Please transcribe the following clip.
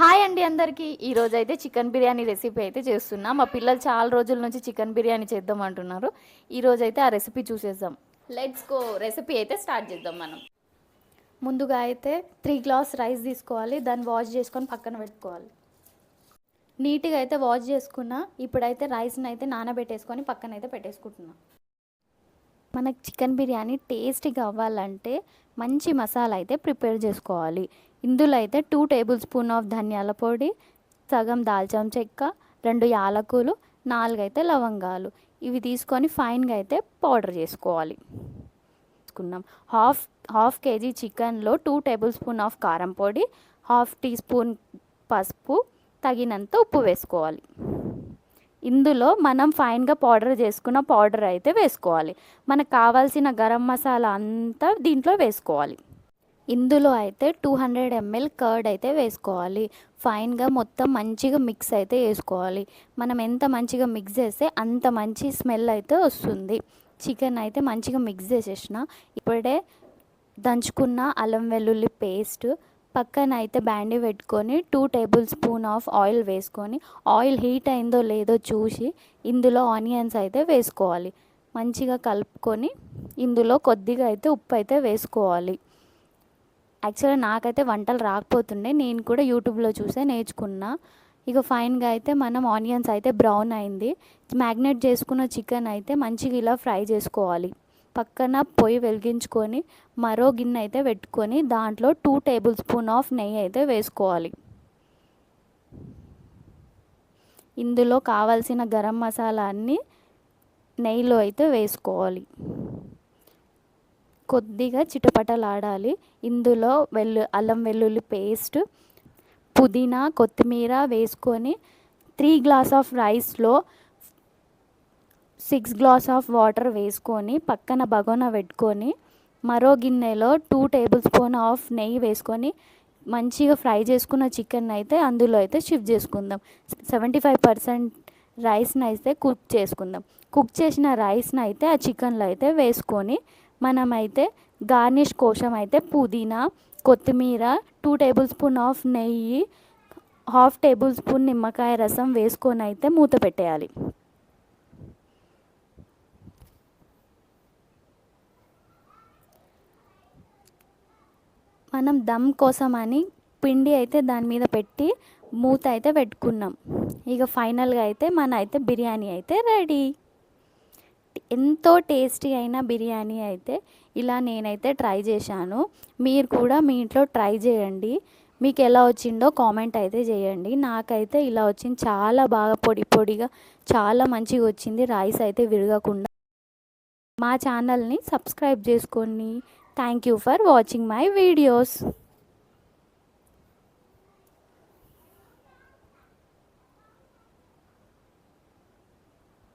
Hi అండి అందరికీ. ఈరోజు అయితే చికెన్ బిర్యానీ రెసిపీ అయితే చేస్తున్నా. మా పిల్లలు చాలా రోజుల నుంచి చికెన్ బిర్యానీ చేద్దాం అంటున్నారు. ఈరోజు అయితే ఆ రెసిపీ చూసేద్దాం. Let's go. రెసిపీ అయితే స్టార్ట్ చేద్దాం మనం. ముందుగా అయితే 3 గ్లాస్ రైస్ తీసుకోవాలి. దాన్ని వాష్ చేసుకొని పక్కన పెట్టుకోవాలి. నీట్గా అయితే వాష్ చేసుకున్నా. ఇప్పుడైతే రైస్ని అయితే నానబెట్టేసుకొని పక్కన అయితే పెట్టేసుకుంటున్నా. మనకి చికెన్ బిర్యానీ టేస్టీగా అవ్వాలంటే మంచి మసాలా అయితే ప్రిపేర్ చేసుకోవాలి. ఇందులో అయితే 2 టేబుల్ స్పూన్ ఆఫ్ ధనియాల పొడి, సగం దాల్చిన చెక్క, 2 యాలకులు, 4 అయితే లవంగాలు ఇవి తీసుకొని ఫైన్గా అయితే పౌడర్ చేసుకోవాలి. తీసుకున్నాం. హాఫ్ కేజీ చికెన్లో 2 టేబుల్ స్పూన్ ఆఫ్ కారం పొడి, హాఫ్ టీ స్పూన్ పసుపు, తగినంత ఉప్పు వేసుకోవాలి. ఇందులో మనం ఫైన్గా పౌడర్ చేసుకున్న పౌడర్ అయితే వేసుకోవాలి. మనకు కావాల్సిన గరం మసాలా అంతా దీంట్లో వేసుకోవాలి. ఇందులో అయితే 200 ml కర్డ్ అయితే వేసుకోవాలి. ఫైన్గా మొత్తం మంచిగా మిక్స్ అయితే వేసుకోవాలి. మనం ఎంత మంచిగా మిక్స్ చేస్తే అంత మంచి స్మెల్ అయితే వస్తుంది. చికెన్ అయితే మంచిగా మిక్స్ చేసేసిన ఇప్పుడే దంచుకున్న అల్లం వెల్లుల్లి పేస్ట్ పక్కన అయితే బ్యాండీ పెట్టుకొని 2 టేబుల్ స్పూన్ ఆఫ్ ఆయిల్ వేసుకొని ఆయిల్ హీట్ అయిందో లేదో చూసి ఇందులో ఆనియన్స్ అయితే వేసుకోవాలి. మంచిగా కలుపుకొని ఇందులో కొద్దిగా అయితే ఉప్పు అయితే వేసుకోవాలి. యాక్చువల్గా నాకైతే వంటలు రాకపోతుండే, నేను కూడా యూట్యూబ్లో చూసే నేర్చుకున్నా. ఇక ఫైన్గా అయితే మనం ఆనియన్స్ అయితే బ్రౌన్ అయింది. మ్యాగ్నేట్ చేసుకున్న చికెన్ అయితే మంచిగా ఇలా ఫ్రై చేసుకోవాలి. పక్కన పొయ్యి వెలిగించుకొని మరో గిన్నె అయితే పెట్టుకొని దాంట్లో 2 టేబుల్ స్పూన్ ఆఫ్ నెయ్యి అయితే వేసుకోవాలి. ఇందులో కావాల్సిన గరం మసాలా అన్నీ నెయ్యిలో అయితే వేసుకోవాలి. కొద్దిగా చిటపటలాడాలి. ఇందులో అల్లం వెల్లుల్లి పేస్ట్, పుదీనా, కొత్తిమీర వేసుకొని 3 గ్లాస్ ఆఫ్ రైస్లో 6 గ్లాస్ ఆఫ్ వాటర్ వేసుకొని పక్కన బగోనా పెట్టుకొని మరో గిన్నెలో 2 టేబుల్ స్పూన్ ఆఫ్ నెయ్యి వేసుకొని మంచిగా ఫ్రై చేసుకున్న చికెన్ అయితే అందులో అయితే షిఫ్ట్ చేసుకుందాం. 75% రైస్ని అయితే కుక్ చేసుకుందాం. కుక్ చేసిన రైస్ని అయితే ఆ చికెన్లో అయితే వేసుకొని మనమైతే గార్నిష్ కోసం అయితే పుదీనా, కొత్తిమీర, 2 టేబుల్ స్పూన్ ఆఫ్ నెయ్యి, హాఫ్ టేబుల్ స్పూన్ నిమ్మకాయ రసం వేసుకొని అయితే మూత పెట్టేయాలి. మనం దమ్ కోసం అని పిండి అయితే దాని మీద పెట్టి మూత అయితే పెట్టుకున్నాం. ఇక ఫైనల్గా అయితే మన అయితే బిర్యానీ అయితే రెడీ. ఎంతో టేస్టీ అయిన బిర్యానీ అయితే ఇలా నేనైతే ట్రై చేశాను. మీరు కూడా మీ ఇంట్లో ట్రై చేయండి. మీకు ఎలా వచ్చిందో కామెంట్ అయితే చేయండి. నాకైతే ఇలా వచ్చింది, చాలా బాగా పొడి పొడిగా చాలా మంచిగా వచ్చింది. రైస్ అయితే విరగకుండా. మా ఛానల్ని సబ్స్క్రైబ్ చేసుకోండి. Thank you for watching my videos.